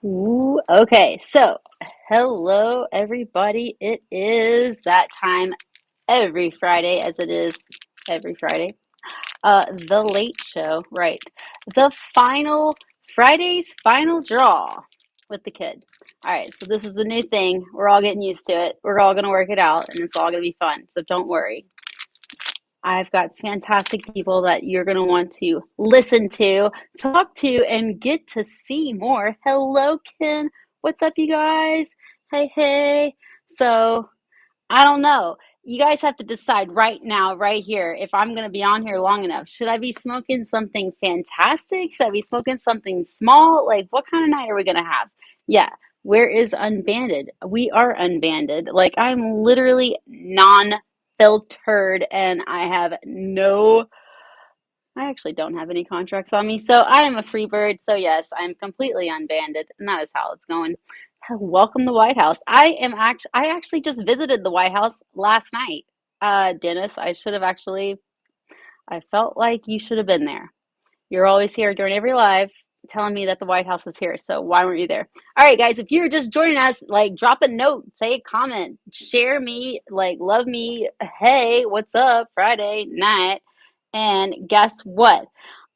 Ooh, okay, so hello everybody. It is that time every Friday, as it is every Friday. The late show, right? The final Friday's final draw with the kids. All right, so this is the new thing. We're all getting used to it. We're all gonna work it out, and it's all gonna be fun. So don't worry. I've got fantastic people that you're going to want to listen to, talk to, and get to see more. Hello, Ken. What's up, you guys? Hey, hey. So, I don't know. You guys have to decide right now, right here, if I'm going to be on here long enough. Should I be smoking something fantastic? Should I be smoking something small? Like, what kind of night are we going to have? Yeah. Where is unbanded? We are unbanded. Like, I'm literally non-filtered and I have I actually don't have any contracts on me. So I am a free bird. So yes, I'm completely unbanded and that is how it's going. Welcome to White House. I actually just visited the White House last night. Dennis, I felt like you should have been there. You're always here during every live telling me that the White House is here. So why weren't you there? All right, guys, if you're just joining us, like drop a note, say a comment, share me, like love me. Hey, what's up? Friday night. And guess what?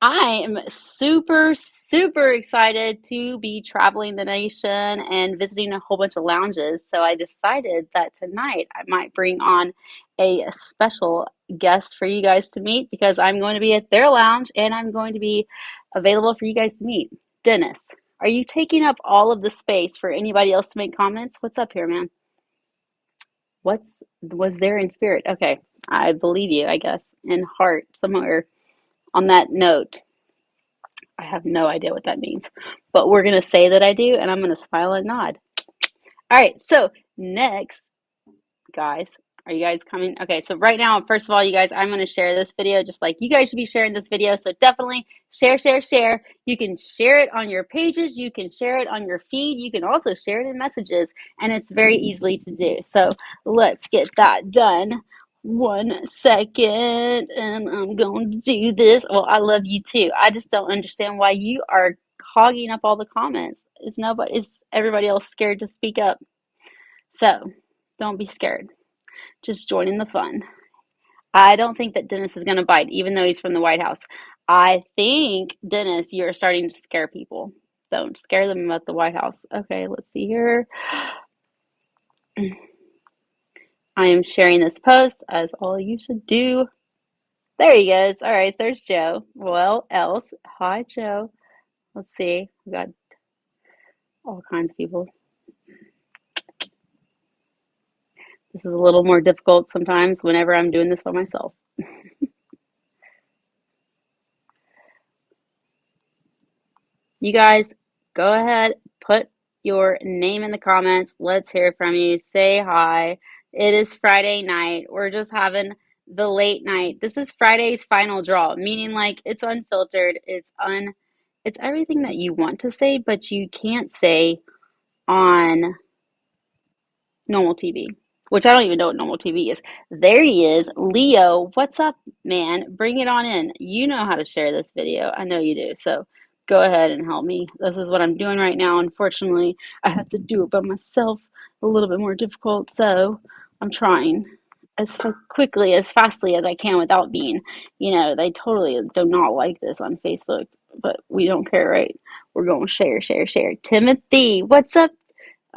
I am super, super excited to be traveling the nation and visiting a whole bunch of lounges. So I decided that tonight I might bring on a special guest for you guys to meet because I'm going to be at their lounge and I'm going to be available for you guys to meet. Dennis, are you taking up all of the space for anybody else to make comments? What's up here, man? What's was there in spirit? Okay, I believe you, I guess, in heart somewhere on that note. I have no idea what that means, but we're going to say that I do, and I'm going to smile and nod. All right, so next, guys, are you guys coming? Okay, so right now, first of all, you guys, I'm going to share this video just like you guys should be sharing this video. So definitely share, share, share. You can share it on your pages. You can share it on your feed. You can also share it in messages, and it's very easily to do. So let's get that done. 1 second, and I'm going to do this. Well, I love you too. I just don't understand why you are hogging up all the comments. Is everybody else scared to speak up? So don't be scared. Just join in the fun. I don't think that Dennis is going to bite, even though he's from the White House. I think, Dennis, you're starting to scare people. Don't scare them about the White House. Okay, let's see here. I am sharing this post, as all you should do. There he goes. All right, there's Joe. Well, else. Hi, Joe. Let's see. We got all kinds of people. This is a little more difficult sometimes whenever I'm doing this by myself. You guys, go ahead, put your name in the comments. Let's hear from you. Say hi. It is Friday night. We're just having the late night. This is Friday's final draw, meaning like it's unfiltered. It's everything that you want to say, but you can't say on normal TV, which I don't even know what normal TV is. There he is. Leo, what's up, man? Bring it on in. You know how to share this video. I know you do. So go ahead and help me. This is what I'm doing right now. Unfortunately, I have to do it by myself. A little bit more difficult. So I'm trying as quickly, as fastly as I can without being, they totally do not like this on Facebook, but we don't care, right? We're going to share, share, share. Timothy, what's up?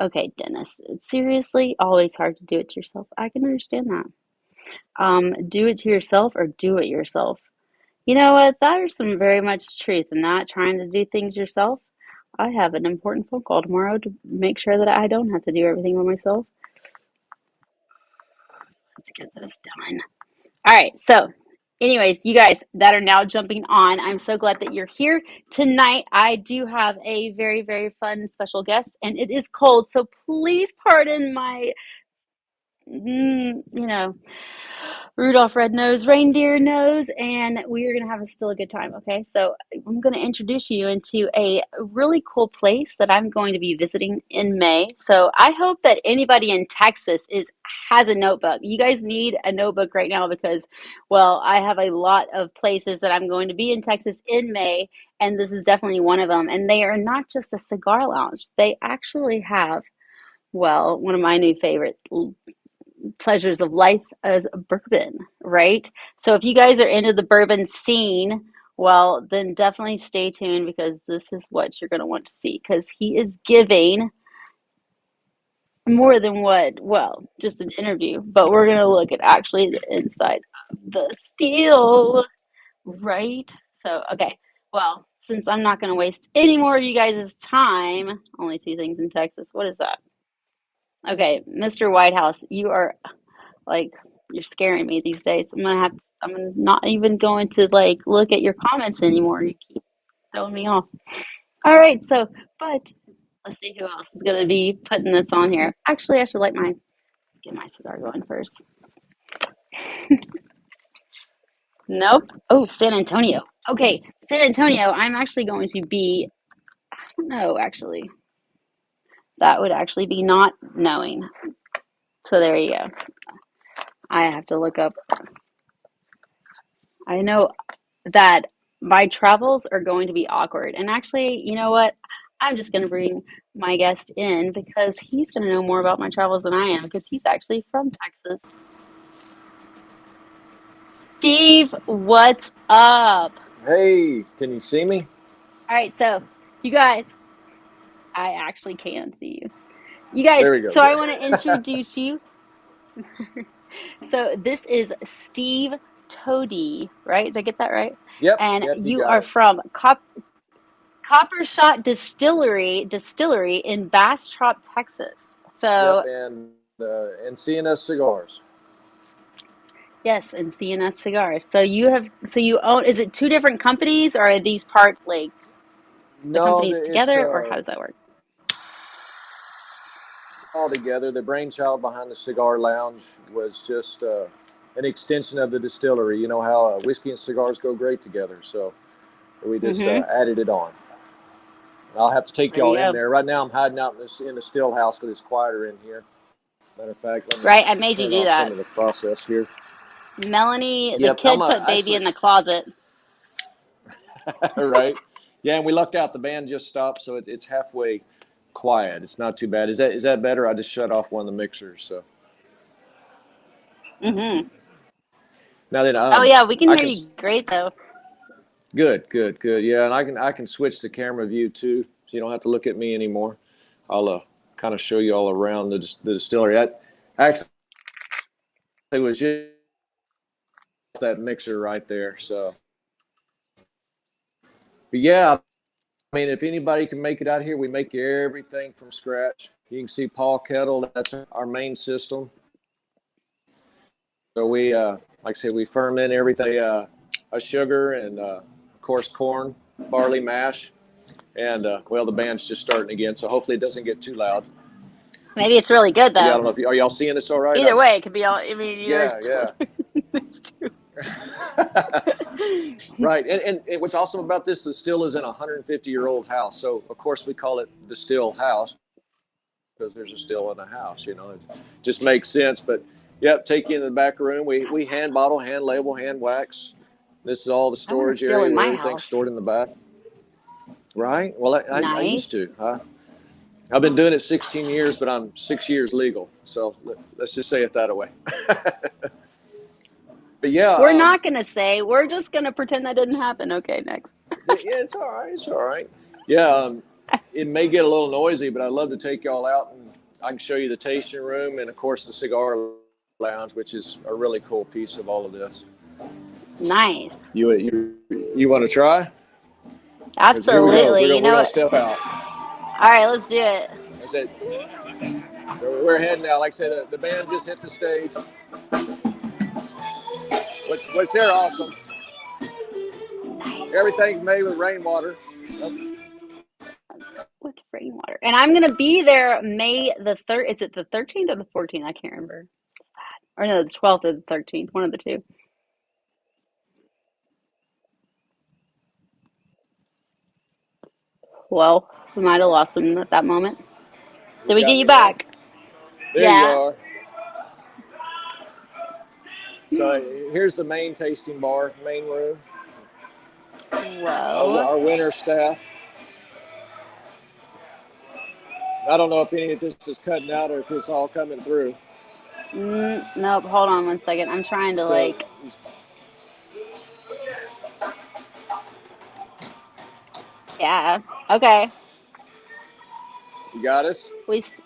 Okay, Dennis, it's seriously always hard to do it to yourself. I can understand that. Do it to yourself or do it yourself. You know what? There's some very much truth in that, trying to do things yourself. I have an important phone call tomorrow to make sure that I don't have to do everything by myself. Let's get this done. All right, so anyways, you guys that are now jumping on, I'm so glad that you're here tonight. I do have a very, very fun special guest, and it is cold, so please pardon my you know, Rudolph Red-Nosed Reindeer knows, and we're gonna have still a good time, okay? So I'm gonna introduce you into a really cool place that I'm going to be visiting in May. So I hope that anybody in Texas is has a notebook. You guys need a notebook right now because, well, I have a lot of places that I'm going to be in Texas in May, and this is definitely one of them. And they are not just a cigar lounge. They actually have, well, one of my new favorite pleasures of life as bourbon, right? So if you guys are into the bourbon scene, well, then definitely stay tuned because this is what you're going to want to see because he is giving more than what, well, just an interview, but we're going to look at actually the inside of the steel, right? So, okay. Well, since I'm not going to waste any more of you guys' time, only two things in Texas. What is that? Okay, Mr. Whitehouse, you are like you're scaring me these days. I'm not even going to like look at your comments anymore. You keep throwing me off. All right, so but let's see who else is gonna be putting this on here. Actually, I should light my get my cigar going first. Nope. Oh, San Antonio. Okay, San Antonio, I'm actually going to be I don't know actually. That would actually be not knowing. So there you go. I have to look up I know that my travels are going to be awkward. And actually, you know what? I'm just going to bring my guest in because he's going to know more about my travels than I am because he's actually from Texas. Steve, what's up? Hey, can you see me? All right, so you guys, I actually can see you. You guys, There we go. so I Good. want to introduce you. So this is Steve Toady, right? Did I get that right? Yep, And yep, you you got are it. from Copper Shot Distillery in Bastrop, Texas. Yep, So and CNS cigars. yes, and CNS cigars. So you own, is it two different companies or are these part like the No, companies it's together or how does that work? all together. The brainchild behind the cigar lounge was just an extension of the distillery. You know how whiskey and cigars go great together, so we just Mm-hmm. added it on. I'll have to take There you y'all in go. there. Right now, I'm hiding out in the still house because it's quieter in here. Matter of fact, let me Right, I made you turn do off some that. of the process here. Melanie, the Yep, I'm kid put baby actually in the closet. right. Yeah, and we lucked out. The band just stopped, so it's halfway quiet. It's not too bad. Is that better? I just shut off one of the mixers. So Mm-hmm. now then, Oh yeah, we can I hear can. you great though. Good. Yeah, and I can switch the camera view too, so you don't have to look at me anymore. I'll kind of show you all around the distillery. I actually it was just that mixer right there. So, but yeah, I mean, if anybody can make it out here, we make everything from scratch. You can see Paul Kettle. That's our main system. So we, like I said, we ferment everything, a sugar and of course corn, barley mash, and well, the band's just starting again, so hopefully it doesn't get too loud. Maybe it's really good But yeah, I though. don't know if are y'all seeing this all right? Either way, it could be all. I mean, Yeah, yeah. there's two. Right, and what's awesome about this, the still is in a 150-year-old house, so of course we call it the still house because there's a still in the house. It just makes sense. But yep, take you in the back room. We hand bottle, hand label, hand wax. This is all the I want to storage steal area in where my everything's house. stored in the back. Right? Well, I Nice. used to. I've been doing it 16 years, but I'm 6 years legal. So let's just say it that way. But yeah, We're not going to say. We're just going to pretend that didn't happen. Okay, next. yeah, it's all right. It's all right. Yeah, it may get a little noisy, but I'd love to take y'all out and I can show you the tasting room and, of course, the cigar lounge, which is a really cool piece of all of this. Nice. You want to try? Because here we go. Absolutely. You We're know gonna what? step out. All right, let's do it. I said we're heading out. Like I said, the band just hit the stage. What's there awesome? Nice. Everything's made with rainwater. With rainwater. And I'm going to be there May the 3rd. Is it the 13th or the 14th? I can't remember. Or no, the 12th or the 13th, one of the two. Well, we might have lost him at that moment. You Did we get got you me now? back? There you Yeah. are. So here's the main tasting bar, main room. Whoa. Our winter staff. I don't know if any of this is cutting out or if it's all coming through. Nope. Hold on one second. I'm trying to Still, like. Yeah. Okay. you got us?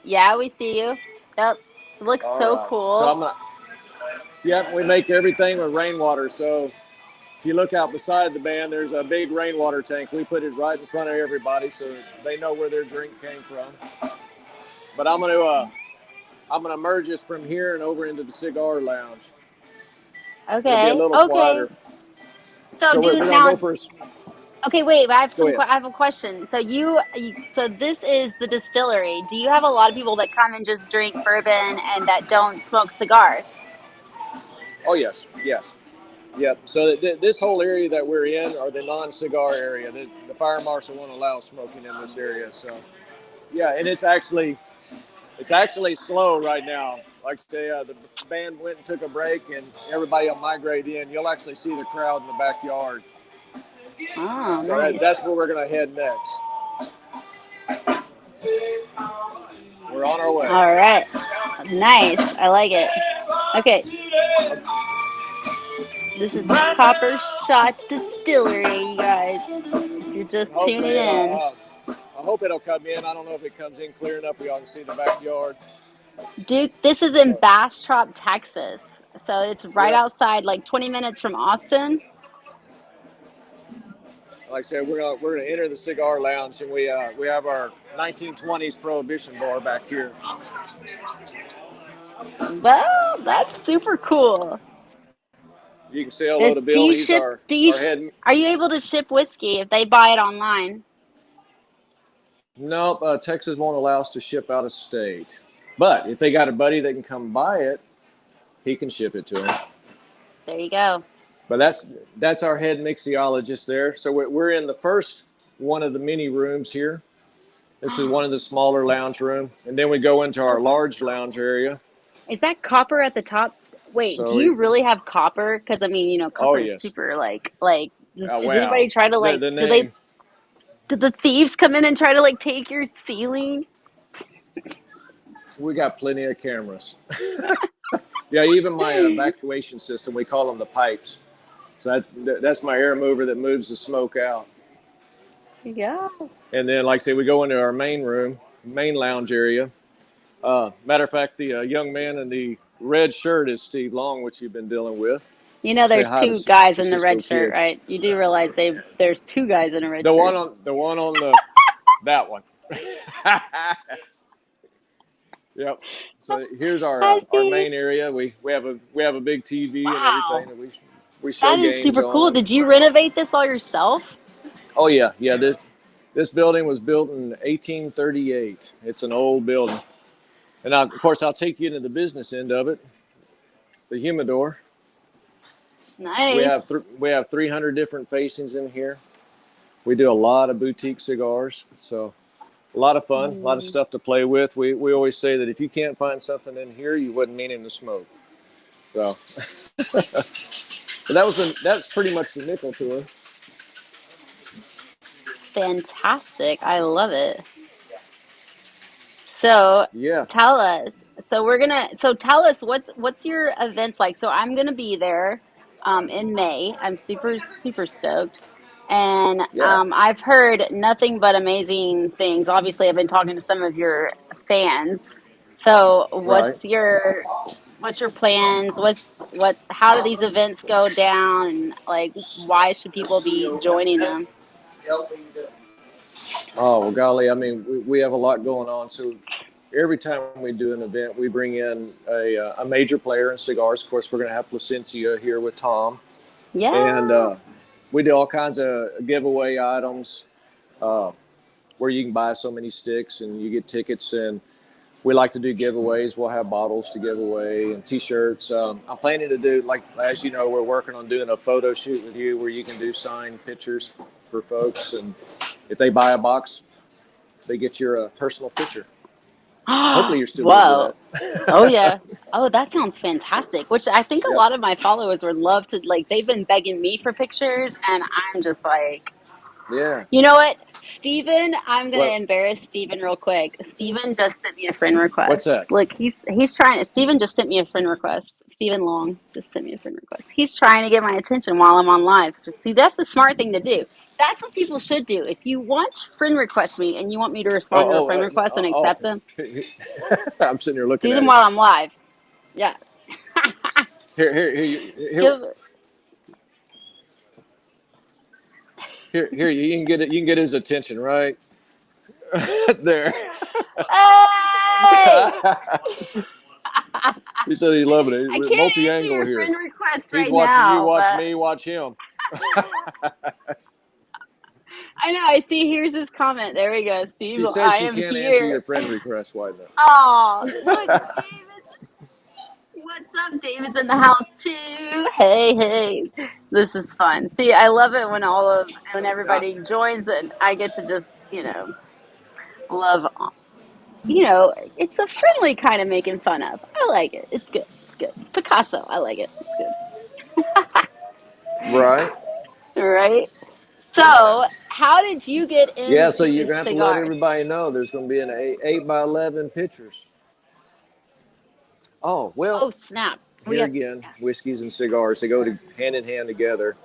Yeah, we see you. Yep. It looks All so right. So cool. I'm not. Yep, we make everything with rainwater. So if you look out beside the band, there's a big rainwater tank. We put it right in front of everybody so they know where their drink came from. But I'm gonna merge us from here and over into the cigar lounge. It'll be a Okay. little Okay. quieter. So, So we're dude, gonna now, go for. okay, wait. Go ahead. I have a question. So so this is the distillery. Do you have a lot of people that come and just drink bourbon and that don't smoke cigars? Oh yes, yes. Yep. So this whole area that we're in, are the non-cigar area. The fire marshal won't allow smoking in this area. So yeah, and it's actually slow right now. Like I say, the band went and took a break, and everybody will migrate in. You'll actually see the crowd in the backyard. Oh, So nice. that's where we're gonna head next. We're on our way. All right. Nice. I like it. Okay. This is Copper Shot Distillery, you guys. If you're just tuning Hopefully, in. I hope it'll come in. I don't know if it comes in clear enough where y'all can see the backyard. Duke, this is in So, Bastrop, Texas. So it's right yep. outside, like 20 minutes from Austin. Like I said, we're gonna enter the cigar lounge, and we have our 1920s prohibition bar back here. Well, that's super cool. You can say hello to Do Bill. you He's ship, our head. are you able to ship whiskey if they buy it online? Nope, Texas won't allow us to ship out of state. But if they got a buddy that can come buy it, he can ship it to them. There you go. But that's our head mixologist there. So we're in the first one of the mini rooms here. This is one of the smaller lounge room, and then we go into our large lounge area. Is that copper at the top? Wait, do So you really have copper? Because I mean, oh copper is yes, super does wow, anybody try to the name. did the thieves come in and try to like take your ceiling? We got plenty of cameras. Yeah, even my evacuation system, we call them the pipes. So that's my air mover that moves the smoke out. Yeah. And then, like I say, we go into our main room, main lounge area. Matter of fact, the young man in the red shirt is Steve Long, which you've been dealing with. Say There's hi two guys to in the red Cisco shirt, Kid. right? You do realize there's two guys in a red The shirt. one on the that one. Yep. So here's Hi, our Steve. main area. We have a big TV and everything Wow. that we show That is games super cool. on. Did you renovate this all yourself? Oh yeah, yeah. This building was built in 1838. It's an old building. And of course, I'll take you into the business end of it. The humidor. Nice. We have 300 different facings in here. We do a lot of boutique cigars, so a lot of fun, a lot of stuff to play with. We always say that if you can't find something in here, you wouldn't need him to smoke. So, but that's pretty much the nickel tour. Fantastic. I love it. So Yeah. tell us. So tell us what's your events like? So I'm gonna be there in May. I'm super stoked. And Yeah. I've heard nothing but amazing things. Obviously, I've been talking to some of your fans. So Right. what's your plans? How do these events go down? And like why should people be joining them? Oh, well, golly, I mean, we have a lot going on. So every time we do an event, we bring in a major player in cigars. Of course, we're going to have Placencia here with Tom. And Yeah. we do all kinds of giveaway items where you can buy so many sticks and you get tickets. And we like to do giveaways. We'll have bottles to give away and T-shirts. I'm planning to do, like, as you know, we're working on doing a photo shoot with you where you can do signed pictures for folks. And if they buy a box, they get your personal picture. Hopefully you're still going to Whoa. do that. Oh yeah. Oh, that sounds fantastic. Which I think a Yep. lot of my followers would love to like they've been begging me for pictures and I'm just like, Yeah. you know what? Steven, I'm gonna What? embarrass Steven real quick. Steven just sent me a friend What's request. that? Look, he's trying to Steven just sent me a friend request. Steven Long just sent me a friend request. He's trying to get my attention while I'm on live. So, see, that's the smart thing to do. That's what people should do. If you want to friend request me and you want me to respond to a friend request and accept them, I'm sitting here looking do at them it. while I'm live. Yeah. Here, Give here. You can get it. You can get his attention right there. Hey! He said he's loving it. I We're can't answer multi-angle your here. friend request He's right watching you, now, watch but me, watch him. I know. I see. Here's his comment. There we go, Steve. She said I she am can't answer your here. friend request. Why not? Oh, look, David. What's up? David's in the house too. Hey, hey. This is fun. See, I love it when everybody joins and I get to just love. It's a friendly kind of making fun of. I like it. It's good. It's good. Picasso. I like it. It's Right. good. Right. So, how did you get Yeah. So into you're gonna have to let cigars? everybody know there's gonna be an 8 by 11 pictures. Oh well. Oh, snap. We Here have, again, yes. whiskeys and cigars, they go hand in hand together.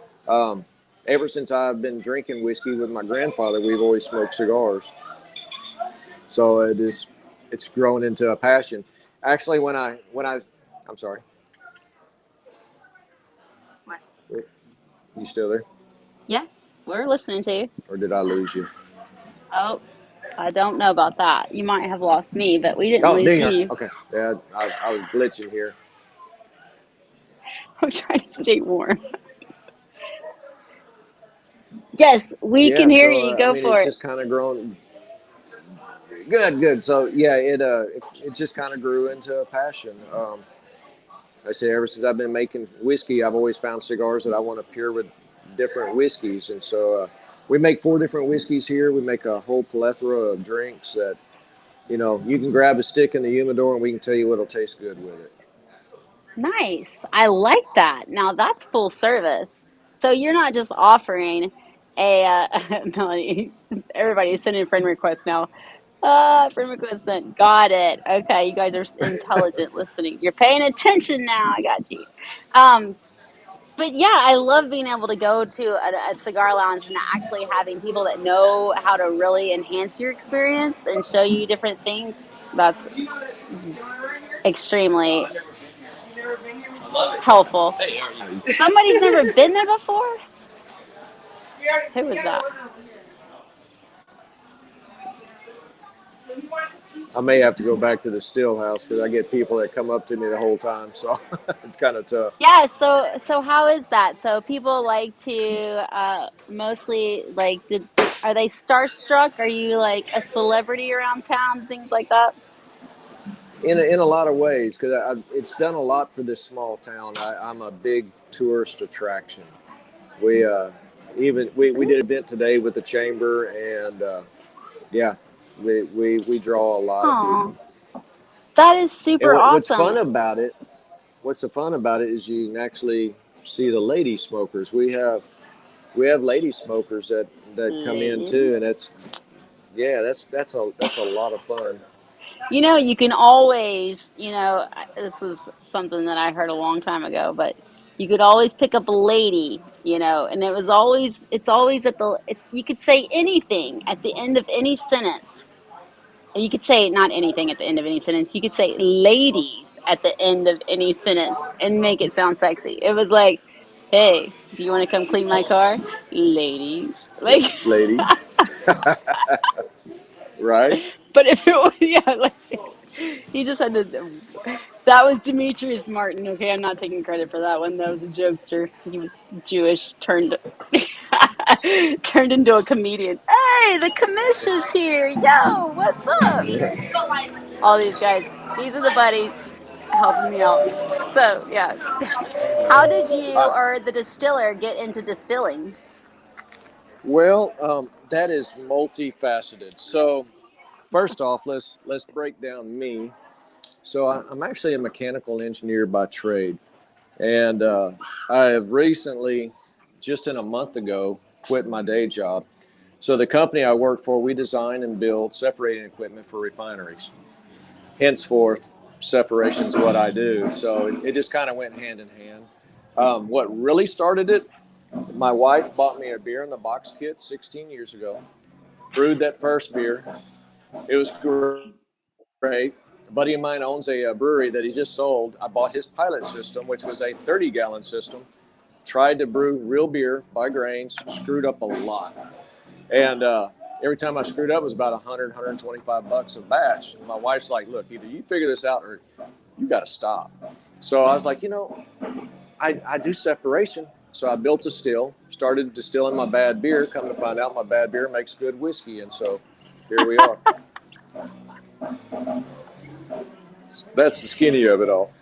Ever since I've been drinking whiskey with my grandfather, we've always smoked cigars. So it's grown into a passion. Actually, I'm sorry, What? you still there, Yeah, we're listening to you. or did I lose you? Oh, I don't know about that. You might have lost me, but we didn't Oh, there lose you are. you. Okay, yeah, I was glitching here. I'm trying to stay warm. Yes, we Yeah, can hear so you. I Go mean, for it's it. just kind of grown. Good. So yeah, it just kind of grew into a passion. I say ever since I've been making whiskey, I've always found cigars that I want to pair with different whiskeys, and so we make 4 different whiskeys here. We make a whole plethora of drinks that you can grab a stick in the humidor, and we can tell you what'll taste good with it. Nice. I like that. Now that's full service. So you're not just offering Melanie, everybody's sending friend requests now. Friend request sent. Got it. Okay, you guys are intelligent listening. You're paying attention now. I got you. Um, but yeah, I love being able to go to a cigar lounge and actually having people that know how to really enhance your experience and show you different things. That's extremely helpful. Somebody's never been there before? Who was that? I may have to go back to the still house because I get people that come up to me the whole time, so it's kind of tough. Yeah, so how is that? So people like to mostly like are they starstruck? Are you like a celebrity around town, things like that? In a lot of ways, because it's done a lot for this small town. I'm a big tourist attraction. We we did an event today with the chamber, and yeah, we draw a lot of Oh, people. that is And super what's awesome. fun about it? What's so fun about it is you can actually see the lady smokers. We have lady smokers that come in Ladies. too, and that's a lot of fun. You can always, this is something that I heard a long time ago, but you could always pick up a lady, and it's always you could say anything at the end of any sentence. You could say not anything at the end of any sentence. You could say ladies at the end of any sentence and make it sound sexy. It was like, hey, do you want to come clean my car? Ladies. Like, Ladies, right? but if it was, yeah, like, you just had to, That was Demetrius Martin. Okay, I'm not taking credit for that one. That was a jokester. He was Jewish, turned turned into a comedian. Hey, the commission's here. Yo, what's up? Yeah. All these guys. These are the buddies helping me out. So yeah. How did you I, or the distiller get into distilling? well, that is multifaceted. So first off, let's break down me. So I'm actually a mechanical engineer by trade, and I have recently, just in a month ago, quit my day job. So the company I work for, we design and build separating equipment for refineries. Henceforth, separation is what I do. So it just kind of went hand in hand. What really started it? My wife bought me a beer in the box kit 16 years ago. Brewed that first beer. It was great. A buddy of mine owns a brewery that he just sold. I bought his pilot system, which was a 30-gallon system. Tried to brew real beer by grains, screwed up a lot. And every time I screwed up, it was about 100, $125 a batch. And my wife's like, look, either you figure this out or you got to stop. So I was like, I do separation. So I built a still, started distilling my bad beer. Come to find out, my bad beer makes good whiskey. And so here we are. That's the skinny of it all.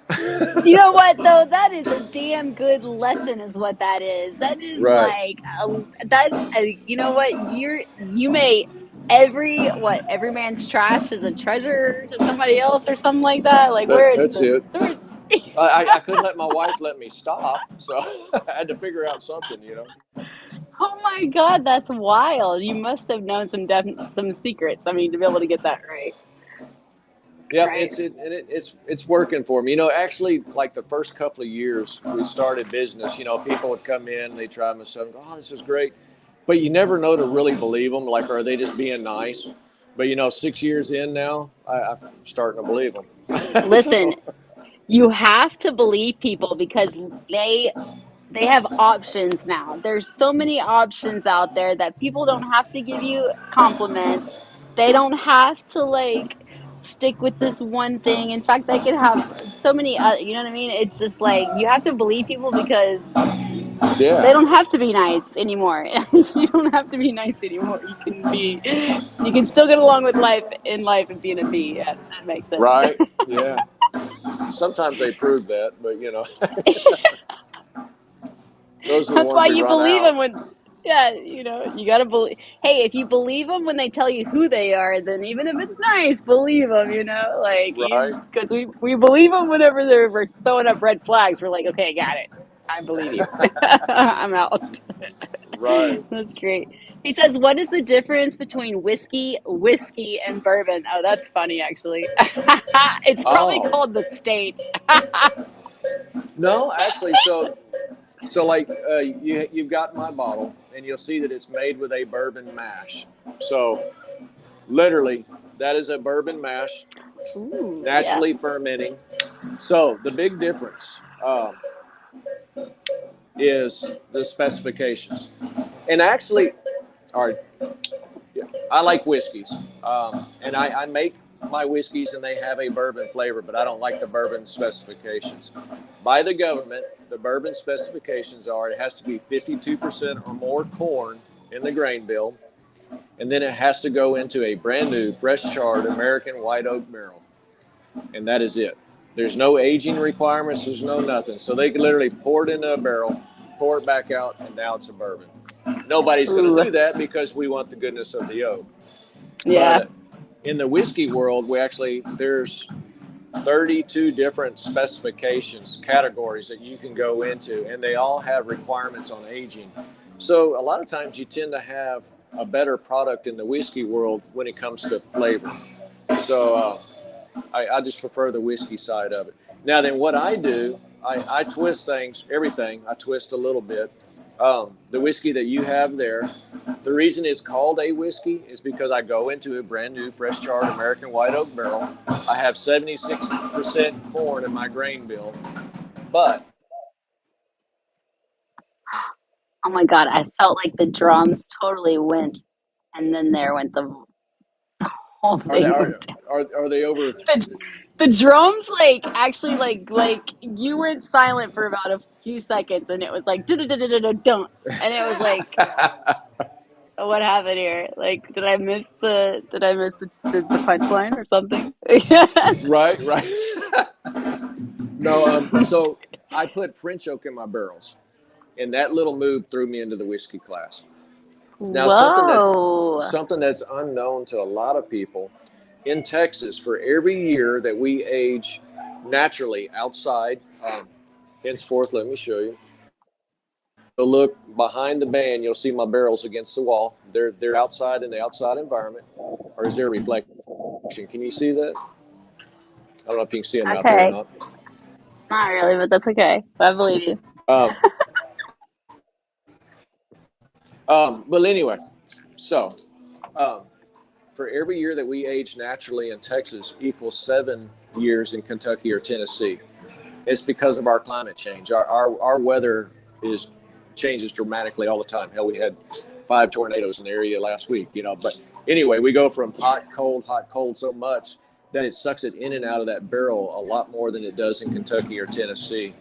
You know what though? That is a damn good lesson, is what that is. That is Right. like that's you know what you may every man's trash is a treasure to somebody else or something like that. Like That's it. where's I couldn't let my wife let me stop, so I had to figure out something. oh my God, that's wild. You must have known some secrets. I mean, to be able to get that right, Yep, right? it's working for me. Actually, like the first couple of years we started business, people would come in, they try my stuff, and go, "Oh, this is great," but you never know to really believe them. Like, are they just being nice? But 6 years in now, I'm starting to believe them. Listen, you have to believe people because they they have options now. There's so many options out there that people don't have to give you compliments. They don't have to like stick with this one thing. In fact, they could have so many you know what I mean? It's just like you have to believe people because they Yeah, don't have to be nice anymore. You don't have to be nice anymore. You can still get along with life in life and being a bee. Yeah, that makes sense. right. Yeah. Sometimes they prove that, but those are the That's ones why we you run believe out. them when, yeah, you gotta believe. Hey, if you believe them when they tell you who they are, then even if it's nice, believe them. Like Right. because we believe them whenever we're throwing up red flags. We're like, okay, got it. I believe you. I'm out. Right. That's great. He says, "What is the difference between whiskey, and bourbon?" Oh, that's funny, actually. It's probably Oh called the states. no, actually, so like you've got my bottle, and you'll see that it's made with a bourbon mash. So literally, that is a bourbon mash, Ooh, yeah. naturally fermenting. So the big difference is the specifications. And actually, all right, yeah, I like whiskeys, and I make my whiskeys, and they have a bourbon flavor, but I don't like the bourbon specifications. By the government, the bourbon specifications are it has to be 52% or more corn in the grain bill, and then it has to go into a brand new, fresh charred American white oak barrel, and that is it. There's no aging requirements. There's no nothing. So they can literally pour it into a barrel, pour it back out, and now it's a bourbon. Nobody's going to Ooh, do that because we want the goodness of the oak. yeah. But in the whiskey world, there's 32 different specifications, categories that you can go into, and they all have requirements on aging. So a lot of times you tend to have a better product in the whiskey world when it comes to flavor. So I just prefer the whiskey side of it. Now, then what I do, I twist things, everything, I twist a little bit. The whiskey that you have there, the reason it's called a whiskey is because I go into a brand new, fresh charred American white oak barrel. I have 76% corn in my grain bill, but Oh my God, I felt like the drums totally went, and then there went the. whole Are they thing went down. are they over? The drums, like, actually, like you went silent for about a few seconds, and it was like, don't, and it was like, what happened here? Like, did I miss the punchline or something? Right, right. No, so I put French oak in my barrels, and that little move threw me into the whiskey class. Now, Whoa. something that's unknown to a lot of people in Texas, for every year that we age naturally outside, henceforth, let me show you. So look behind the band, you'll see my barrels against the wall. They're outside in the outside environment, or is there a reflection? Can you see that? I don't know if you can see them out there or Okay. not. Not really, but that's okay. I believe you. Um, but anyway, so um, for every year that we age naturally in Texas equals 7 years in Kentucky or Tennessee. It's because of our climate change. Our weather changes dramatically all the time. Hell, we had 5 tornadoes in the area last week, But anyway, we go from hot, cold so much that it sucks it in and out of that barrel a lot more than it does in Kentucky or Tennessee.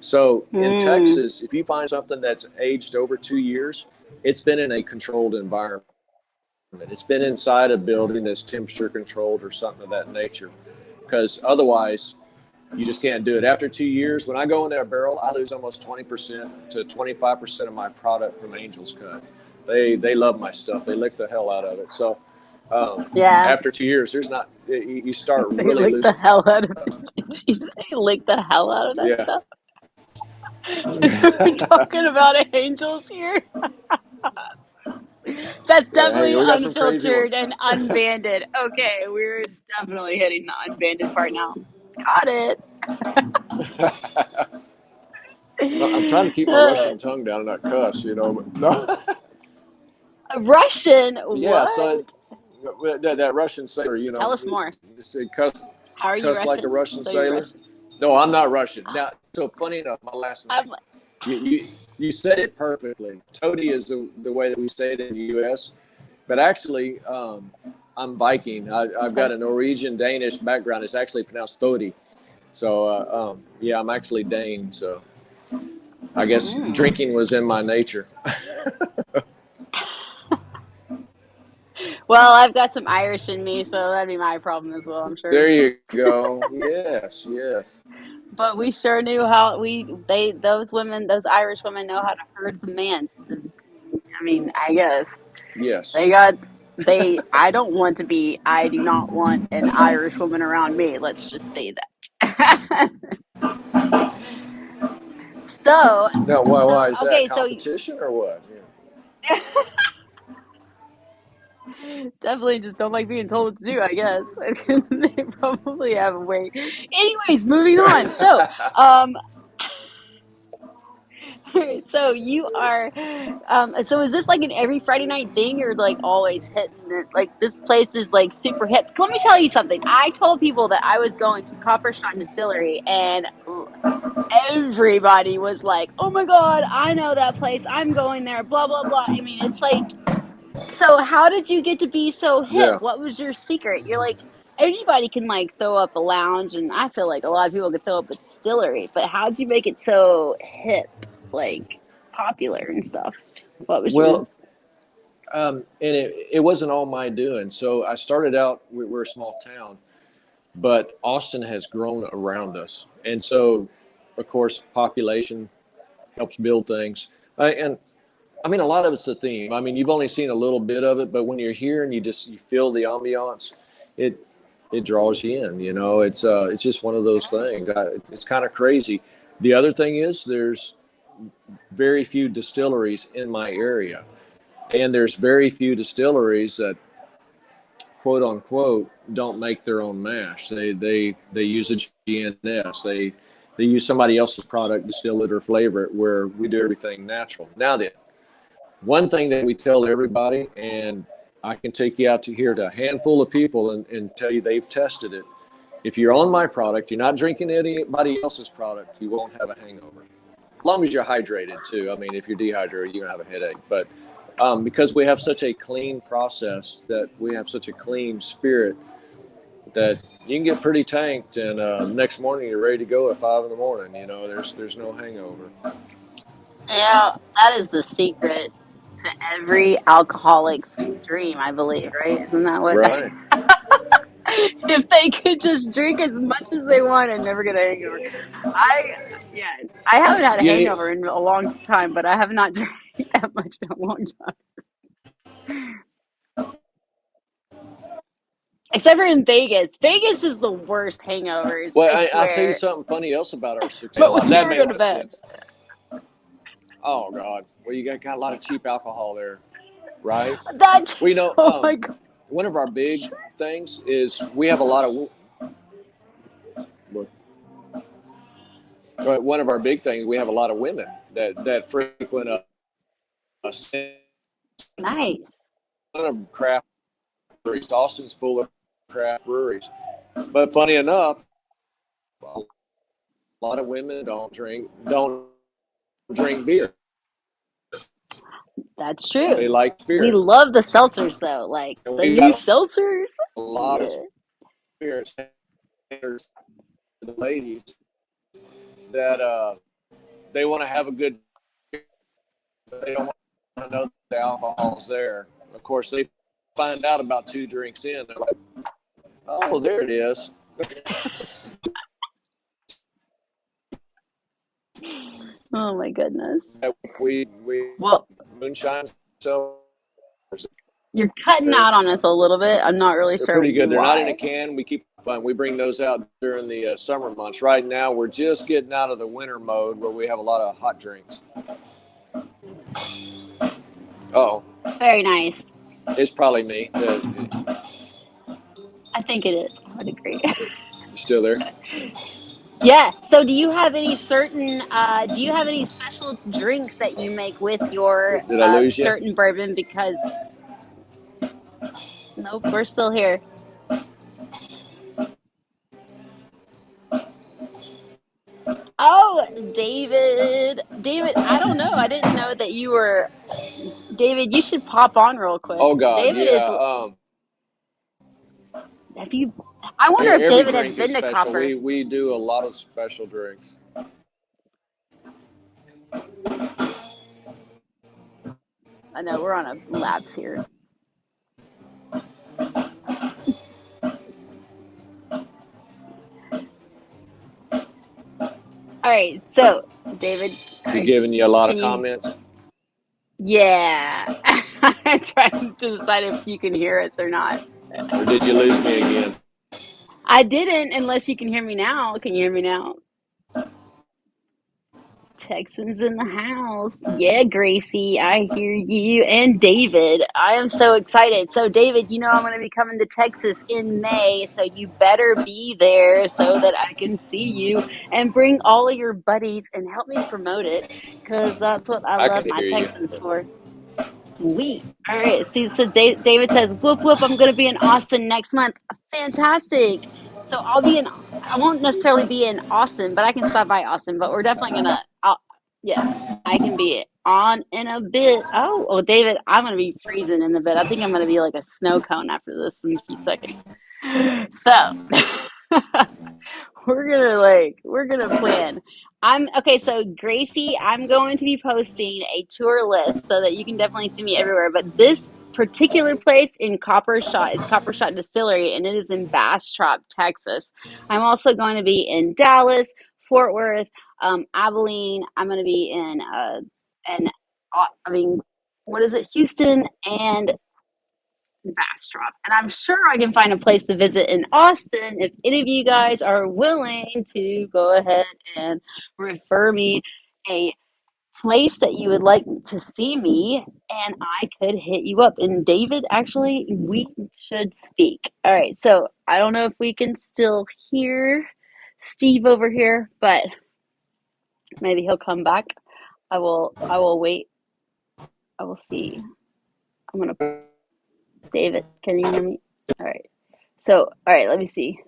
So in Texas, if you find something that's aged over 2 years, it's been in a controlled environment. It's been inside a building that's temperature controlled or something of that nature, because otherwise you just can't do it. After 2 years, when I go into a barrel, I lose almost 20% to 25% of my product from Angel's Cut. They love my stuff. They lick the hell out of it. So Yeah. after 2 years, you start They really lick the losing. hell out of it. Did you say lick the hell out of that Yeah. stuff? We're talking about angels here. That's Hey, definitely we got some crazy unfiltered ones. and unbanded. Okay, we're definitely hitting the unbanded part now. Got it. I'm trying to keep my Russian tongue down and not cuss, But no. Russian? Yeah, What? so that Russian sailor, Tell us more. say cuss, How are you cuss like a Russian? Russian So you're sailor. Russian. No, I'm not Russian. Now, so funny enough, my last I'm name, you said it perfectly. Tody is the way that we say it in the U.S., but actually, I'm Viking. I've got a Norwegian Danish background. It's actually pronounced Thody. So, yeah, I'm actually Dane. So I guess drinking was in my nature. Well, I've got some Irish in me, so that'd be my problem as well, I'm sure. There you go. Yes, yes. But we sure knew how those Irish women know how to herd the man. I mean, I guess Yes. they got I don't want to be. I do not want an Irish woman around me. Let's just say that. So, Now, why is that? okay, so Competition or what? definitely just don't like being told what to do, I guess. They probably have a way. Anyways, moving on. So, so you are, so is this like an every Friday night thing, or like always hitting it? Like this place is like super hip. Let me tell you something. I told people that I was going to Copper Shot Distillery, and everybody was like, "Oh my God, I know that place. I'm going there." Blah blah blah. I mean, it's like, so how did you get to be so hip? Yeah. What was your secret? You're like, anybody can like throw up a lounge, and I feel like a lot of people could throw up a distillery, but how did you make it so hip, like popular and stuff? What was your? Well, and it wasn't all my doing. So I started out, we're a small town, but Austin has grown around us. And so, of course, population helps build things. And I mean, a lot of it's the theme. I mean, you've only seen a little bit of it, but when you're here and you feel the ambiance, it draws you in. It's just one of those things. It's kind of crazy. The other thing is there's very few distilleries in my area, and there's very few distilleries that, quote unquote, don't make their own mash. They use a GNS. They use somebody else's product, distill it or flavor it, where we do everything natural. Now then, one thing that we tell everybody, and I can take you out to here to a handful of people and tell you they've tested it. If you're on my product, you're not drinking anybody else's product, you won't have a hangover. As long as you're hydrated too. I mean, if you're dehydrated, you're gonna have a headache. But because we have such a clean process, that we have such a clean spirit, that you can get pretty tanked, and next morning you're ready to go at 5 in the morning. There's no hangover. Yeah, that is the secret to every alcoholic's dream, I believe, right? Isn't that what? Right. If they could just drink as much as they want and never get a hangover. I, yeah, I haven't had a You, hangover in a long time, but I have not drank that much in a long time. Except for in Vegas. Vegas is the worst hangovers, well, I I'll tell you swear. something funny else about our 16. But when That we made go to my bed. sense. Oh God. Well, you got a lot of cheap alcohol there, right? That, We know. oh my God. One of our big things is we have a lot of. Right, one of our big things, we have a lot of women that frequent us. Nice. Of craft breweries. Austin's full of craft breweries. But funny enough, a lot of women don't drink beer. That's They true. like We spirit. love the seltzers, though. Like And the we new got seltzers. a lot of Yeah. spirit standards to the ladies that they want to have a good beer, but they don't want to know that the alcohol's there. Of course, they find out about 2 drinks in. They're like, oh, there it is. Oh my goodness. we Well, moonshine, so you're cutting they're out on us a little bit. I'm not really sure pretty good. They're not in a why. can. We bring those out during the summer months. Right now, we're just getting out of the winter mode where we have a lot of hot drinks. Oh, Very nice. it's probably me. I think it is. I would agree. You still there? Yeah. So, do you have any special drinks that you make with your Did I lose you? certain bourbon? Because nope, we're still here. Oh, David. David, I don't know. I didn't know that you were David. You should pop on real quick. Oh God, David is. yeah. Have you? I wonder if Every David has drink is been to special. Copper. We do a lot of special drinks. I know we're on a lapse here. All right, so David, all He right, giving you a lot of can you? comments. Yeah, I'm trying to decide if you can hear us or not. Or did you lose me again? I didn't, unless you can hear me now. Can you hear me now? Texans in the house. Yeah, Gracie, I hear you. And David, I am so excited. So, David, I'm going to be coming to Texas in May, so you better be there so that I can see you and bring all of your buddies and help me promote it because that's what I I can love my hear you. Texans for. Sweet. All right. See, so David says, whoop, whoop, I'm going to be in Austin next month. Fantastic. So I won't necessarily be in Austin, but I can stop by Austin. But we're definitely going to, yeah, I can be on in a bit. Oh, well, David, I'm going to be freezing in a bit. I think I'm going to be like a snow cone after this in a few seconds. So we're gonna plan. So Gracie, I'm going to be posting a tour list so that you can definitely see me everywhere. But this particular place in Copper Shot is Copper Shot Distillery, and it is in Bastrop, Texas. I'm also going to be in Dallas, Fort Worth, Abilene. I'm going to be and I mean, what is it, Houston and Bastrop. And I'm sure I can find a place to visit in Austin if any of you guys are willing to go ahead and refer me a place that you would like to see me, and I could hit you up. And David, actually, we should speak. All right, so I don't know if we can still hear Steve over here, but maybe he'll come back. I will wait. I will see. I'm gonna David, can you hear me? All right. So, all right, let me see.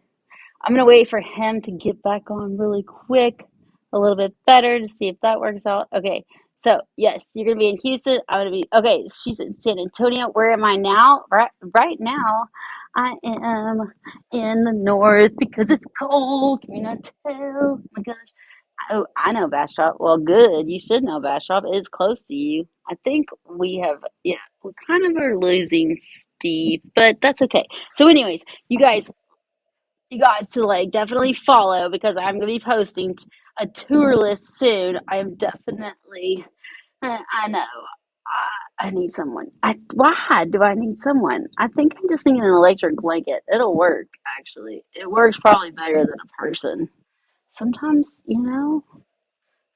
I'm going to wait for him to get back on really quick, a little bit better to see if that works out. Okay. So yes, you're gonna be in Houston. I'm gonna be okay. She's in San Antonio. Where am I now? Right now, I am in the north because it's cold. Can you not tell? Oh my gosh. Oh, I know Bastrop. Well, good. You should know Bastrop. It's close to you. I think we have, yeah, we kind of are losing Steve, but that's okay. So, anyways, you guys, you got to like definitely follow because I'm gonna be posting a tour list soon. I am definitely. I know. I need someone. Why do I need someone? I think I'm just thinking an electric blanket. It'll work, actually. It works probably better than a person. Sometimes,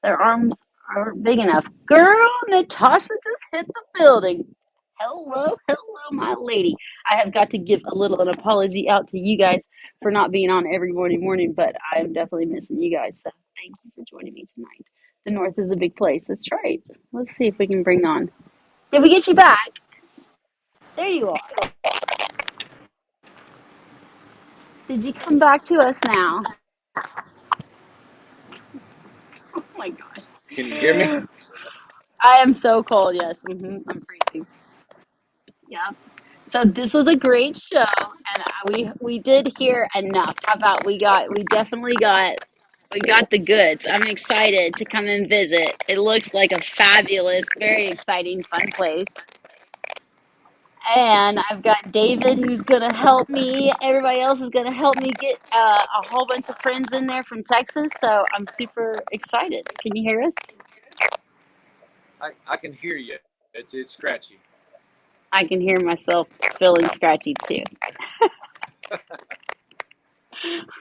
their arms aren't big enough. Girl, Natasha just hit the building. Hello, hello, my lady. I have got to give a little an apology out to you guys for not being on every morning, but I'm definitely missing you guys. So thank you for joining me tonight. The North is a big place. That's right. Let's see if we can bring on. Did we get you back? There you are. Did you come back to us now? Oh my gosh. Can you hear me? I am so cold. Yes, I'm freezing. Yep. So this was a great show, and we did hear enough. How about we got the goods. I'm excited to come and visit. It looks like a fabulous, very exciting, fun place. And I've got David who's gonna help me. Everybody else is gonna help me get a whole bunch of friends in there from Texas. So I'm super excited. Can you hear us? I can hear you. It's scratchy. I can hear myself feeling scratchy too.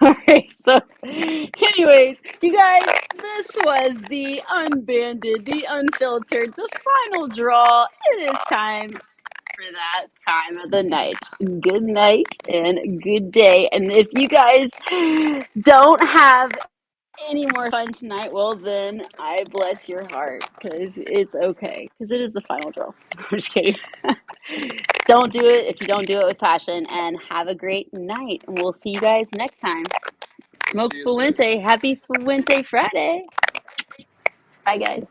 All right. So, anyways, you guys, this was the unbanded, the unfiltered, the final draw. It is time for that time of the night. Good night and good day. And if you guys don't have any more fun tonight, well, then I bless your heart because it's okay because it is the final draw. I'm just kidding. Don't do it if you don't do it with passion. And have a great night. And we'll see you guys next time. We'll Smoke see you soon. Fuente. Happy Fuente Friday. Bye, guys.